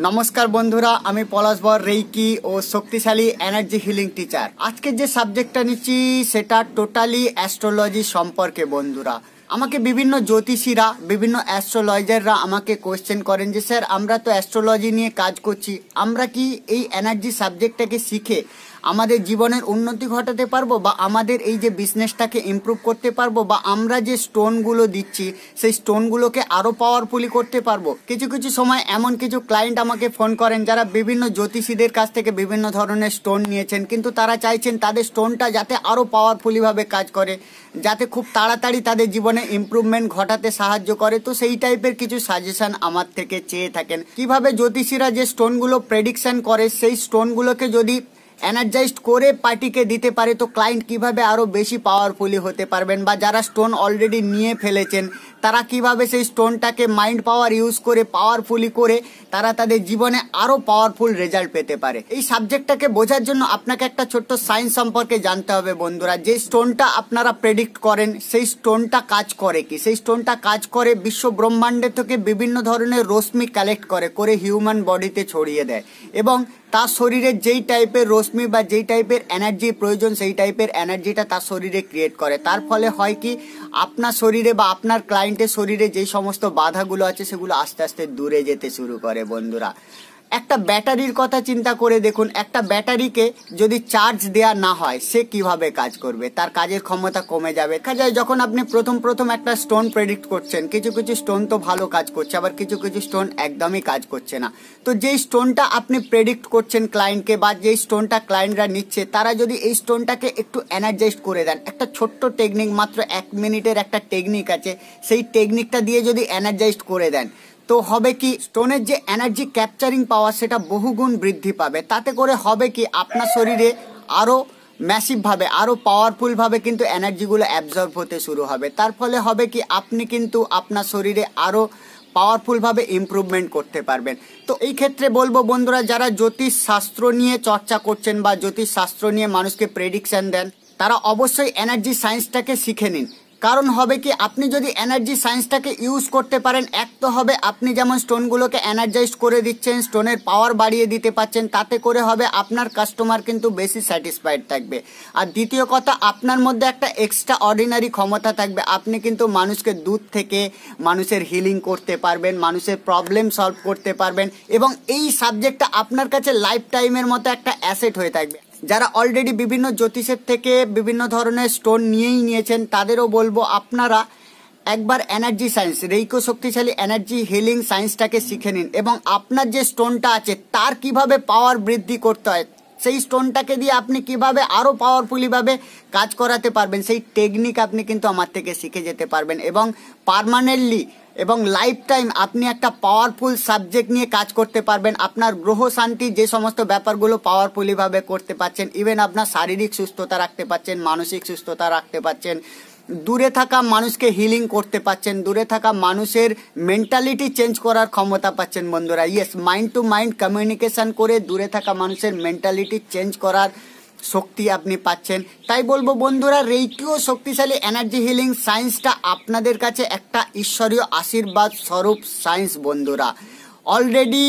নমস্কার বন্ধুরা, আমি পলাশ বর, রেইকি ও শক্তিশালী এনার্জি হিলিং টিচার। আজকে যে সাবজেক্টটা নিচ্ছি সেটা টোটালি অ্যাস্ট্রোলজি সম্পর্কে। বন্ধুরা, আমাকে বিভিন্ন জ্যোতিষীরা, বিভিন্ন অ্যাস্ট্রোলজাররা আমাকে কোয়েশ্চেন করেন যে স্যার, আমরা তো অ্যাস্ট্রোলজি নিয়ে কাজ করছি, আমরা কি এই এনার্জি সাবজেক্টটাকে শিখে আমাদের জীবনের উন্নতি ঘটাতে পারবো, বা আমাদের এই যে বিজনেসটাকে ইমপ্রুভ করতে পারবো, বা আমরা যে স্টোনগুলো দিচ্ছি সেই স্টোনগুলোকে আরও পাওয়ারফুলি করতে পারবো? কিছু কিছু সময় এমন কিছু ক্লায়েন্ট আমাকে ফোন করেন যারা বিভিন্ন জ্যোতিষীদের কাছ থেকে বিভিন্ন ধরনের স্টোন নিয়েছেন, কিন্তু তারা চাইছেন তাদের স্টোনটা যাতে আরও পাওয়ারফুলিভাবে কাজ করে, যাতে খুব তাড়াতাড়ি তাদের জীবনে ইমপ্রুভমেন্ট ঘটাতে সাহায্য করে। তো সেই টাইপের কিছু সাজেশন আমার থেকে চেয়ে থাকেন। কিভাবে জ্যোতিষীরা যে স্টোনগুলো প্রেডিকশন করে সেই স্টোনগুলোকে যদি এনার্জাইজড করে পার্টিকে দিতে পারে, তো ক্লায়েন্ট কিভাবে আরও বেশি পাওয়ারফুলি হতে পারবেন, বা যারা স্টোন অলরেডি নিয়ে ফেলেছেন তারা কিভাবে সেই স্টোনটাকে মাইন্ড পাওয়ার ইউজ করে পাওয়ারফুলি করে তারা তাদের জীবনে আরও পাওয়ারফুল রেজাল্ট পেতে পারে। এই সাবজেক্টটাকে বোঝার জন্য আপনাকে একটা ছোট্ট সায়েন্স সম্পর্কে জানতে হবে। বন্ধুরা, যে স্টোনটা আপনারা প্রেডিক্ট করেন সেই স্টোনটা কাজ করে কি? সেই স্টোনটা কাজ করে বিশ্ব ব্রহ্মাণ্ডের থেকে বিভিন্ন ধরনের রশ্মি কালেক্ট করে হিউম্যান বডিতে ছড়িয়ে দেয়, এবং তার শরীরে যেই টাইপের রশ্মি বা যেই টাইপের এনার্জি প্রয়োজন সেই টাইপের এনার্জিটা তার শরীরে ক্রিয়েট করে। তার ফলে হয় কি, আপনার শরীরে বা আপনার ক্লায়েন্টের শরীরে যেই সমস্ত বাধাগুলো আছে সেগুলো আস্তে আস্তে দূরে যেতে শুরু করে। বন্ধুরা, একটা ব্যাটারির কথা চিন্তা করে দেখুন, একটা ব্যাটারিকে যদি চার্জ দেয়া না হয় সে কিভাবে কাজ করবে? তার কাজের ক্ষমতা কমে যাবে। দেখা যায় যখন আপনি প্রথম একটা স্টোন প্রেডিক্ট করছেন, কিছু কিছু স্টোন তো ভালো কাজ করছে, আবার কিছু কিছু স্টোন একদমই কাজ করছে না। তো যেই স্টোনটা আপনি প্রেডিক্ট করছেন ক্লায়েন্টকে, বা যেই স্টোনটা ক্লায়েন্টরা নিচ্ছে, তারা যদি এই স্টোনটাকে একটু এনার্জাইজ করে দেন, একটা ছোট্ট টেকনিক, মাত্র 1 মিনিটের একটা টেকনিক আছে, সেই টেকনিকটা দিয়ে যদি এনার্জাইজ করে দেন, তো হবে কি, স্টোনের যে এনার্জি ক্যাপচারিং পাওয়ার সেটা বহুগুণ বৃদ্ধি পাবে। তাতে করে হবে কি, আপনার শরীরে আরও ম্যাসিভভাবে, আরও পাওয়ারফুলভাবে কিন্তু এনার্জিগুলো অ্যাবজর্ব হতে শুরু হবে। তার ফলে হবে কি, আপনি কিন্তু আপনার শরীরে আরও পাওয়ারফুলভাবে ইমপ্রুভমেন্ট করতে পারবেন। তো এই ক্ষেত্রে বলবো বন্ধুরা, যারা জ্যোতিষ শাস্ত্র নিয়ে চর্চা করছেন বা জ্যোতিষ শাস্ত্র নিয়ে মানুষকে প্রেডিকশন দেন, তারা অবশ্যই এনার্জি সায়েন্সটাকে শিখে নিন। কারণ হবে কি, আপনি যদি এনার্জি সায়েন্সটাকে ইউজ করতে পারেন, এক তো হবে আপনি যেমন স্টোনগুলোকে এনার্জাইজ করে দিচ্ছেন, স্টোনের পাওয়ার বাড়িয়ে দিতে পারছেন, তাতে করে হবে আপনার কাস্টমার কিন্তু বেশি স্যাটিসফাইড থাকবে। আর দ্বিতীয় কথা, আপনার মধ্যে একটা এক্সট্রা অর্ডিনারি ক্ষমতা থাকবে, আপনি কিন্তু মানুষকে দূর থেকে মানুষের হিলিং করতে পারবেন, মানুষের প্রবলেম সলভ করতে পারবেন, এবং এই সাবজেক্টটা আপনার কাছে লাইফ টাইমের মতো একটা অ্যাসেট হয়ে থাকবে। যারা অলরেডি বিভিন্ন জ্যোতিষের থেকে বিভিন্ন ধরনের স্টোন নিয়েছেন তাদেরও বলবো, আপনারা একবার এনার্জি সায়েন্স, রেইকো শক্তিশালী এনার্জি হিলিং সায়েন্সটাকে শিখে নিন, এবং আপনার যে স্টোনটা আছে তার কিভাবে পাওয়ার বৃদ্ধি করতে হয়, সেই স্টোনটাকে দিয়ে আপনি কিভাবে আরও পাওয়ারফুলিভাবে কাজ করাতে পারবেন, সেই টেকনিক আপনি কিন্তু আমার থেকে শিখে যেতে পারবেন, এবং পার্মানেন্টলি এবং লাইফ টাইম আপনি একটা পাওয়ারফুল সাবজেক্ট নিয়ে কাজ করতে পারবেন। আপনার গ্রহ শান্তি যে সমস্ত ব্যাপারগুলো পাওয়ারফুলিভাবে করতে পারছেন, ইভেন আপনার শারীরিক সুস্থতা রাখতে পারছেন, মানসিক সুস্থতা রাখতে পারছেন, দূরে থাকা মানুষকে হিলিং করতে পারছেন, দূরে থাকা মানুষের মেন্টালিটি চেঞ্জ করার ক্ষমতা পাচ্ছেন। বন্ধুরা, yes, mind to mind communication করে দূরে থাকা মানুষের মেন্টালিটি চেঞ্জ করার শক্তি আপনি পাচ্ছেন। তাই বলবো বন্ধুরা, রেইকিও শক্তিশালী এনার্জি হিলিং সায়েন্সটা আপনাদের কাছে একটা ঈশ্বরীয় আশীর্বাদ স্বরূপ সায়েন্স। বন্ধুরা, অলরেডি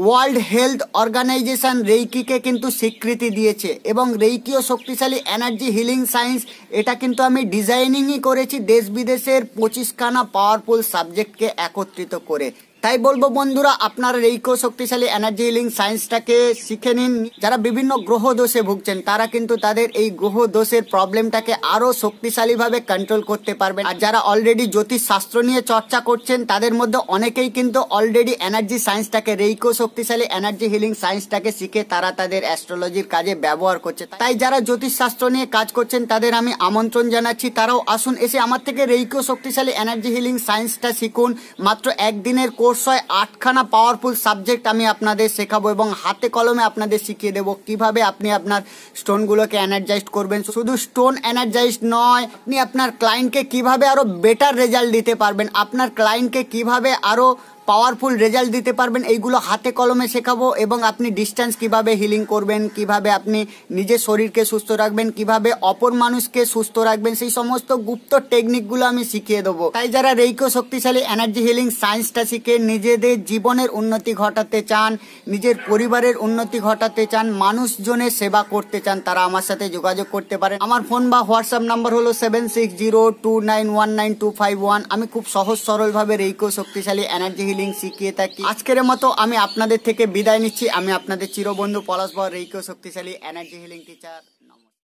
ওয়ার্ল্ড হেলথ অর্গানাইজেশন রেইকিকে কিন্তু স্বীকৃতি দিয়েছে, এবং রেইকিও শক্তিশালী এনার্জি হিলিং সায়েন্স এটা কিন্তু আমি ডিজাইনিংই করেছি দেশ বিদেশের 25খানা পাওয়ারফুল সাবজেক্টকে একত্রিত করে। তাই বলবো বন্ধুরা, আপনারা রেইকো শক্তিশালী এনার্জি হিলিং সায়েন্সটাকে শিখে নিন। যারা বিভিন্ন গ্রহ দোষে ভুগছেন তারা কিন্তু তাদের এই গ্রহ দোষের প্রবলেমটাকে আরও শক্তিশালীভাবে কন্ট্রোল করতে পারবেন। আর যারা অলরেডি জ্যোতিষ শাস্ত্র নিয়ে চর্চা করছেন তাদের মধ্যে অনেকেই কিন্তু অলরেডি এনার্জি সায়েন্সটাকে, রেইকো শক্তিশালী এনার্জি হিলিং সায়েন্সটাকে শিখে তারা তাদের অ্যাস্ট্রোলজির কাজে ব্যবহার করছে। তাই যারা জ্যোতিষ শাস্ত্র নিয়ে কাজ করছেন তাদের আমি আমন্ত্রণ জানাচ্ছি, তারাও আসুন, এসে আমার থেকে রেইকো শক্তিশালী এনার্জি হিলিং সায়েন্সটা শিখুন। মাত্র একদিনের কোর্স হয়, 8খানা পাওয়ারফুল সাবজেক্ট আমি আপনাদের শেখাবো, এবং হাতে কলমে আপনাদের শিখিয়ে দেবো কিভাবে আপনি আপনার স্টোনগুলোকে এনার্জাইজ করবেন। শুধু স্টোন এনার্জাইজ নয়, আপনি আপনার ক্লায়েন্টকে কিভাবে আরও বেটার রেজাল্ট দিতে পারবেন, আপনার ক্লায়েন্টকে কিভাবে আরও পাওয়ারফুল রেজাল্ট দিতে পারবেন এইগুলো হাতে কলমে শেখাবো। এবং আপনি ডিস্টেন্স কিভাবে হিলিং করবেন, কিভাবে আপনি নিজের শরীরকে সুস্থ রাখবেন, কিভাবে অপর মানুষকে সুস্থ রাখবেন, সেই সমস্ত গুপ্ত টেকনিকগুলো আমি শিখিয়ে দেবো। তাই যারা রেইকি ও শক্তিশালী এনার্জি হিলিং সায়েন্সটা শিখে নিজেদের জীবনের উন্নতি ঘটাতে চান, নিজের পরিবারের উন্নতি ঘটাতে চান, মানুষজনের সেবা করতে চান, তারা আমার সাথে যোগাযোগ করতে পারেন। আমার ফোন বা হোয়াটসঅ্যাপ নাম্বার হলো 7602919251। আমি খুব সহজ সরলভাবে রেইকি ও শক্তিশালী এনার্জি হিলিং শিখিয়ে থাকি। আজকের মতো আমি আপনাদের থেকে বিদায় নিচ্ছি। আমি আপনাদের চিরবন্ধু পলাশ বর, রেইকি ও শক্তিশালী এনার্জি হিলিং টিচার।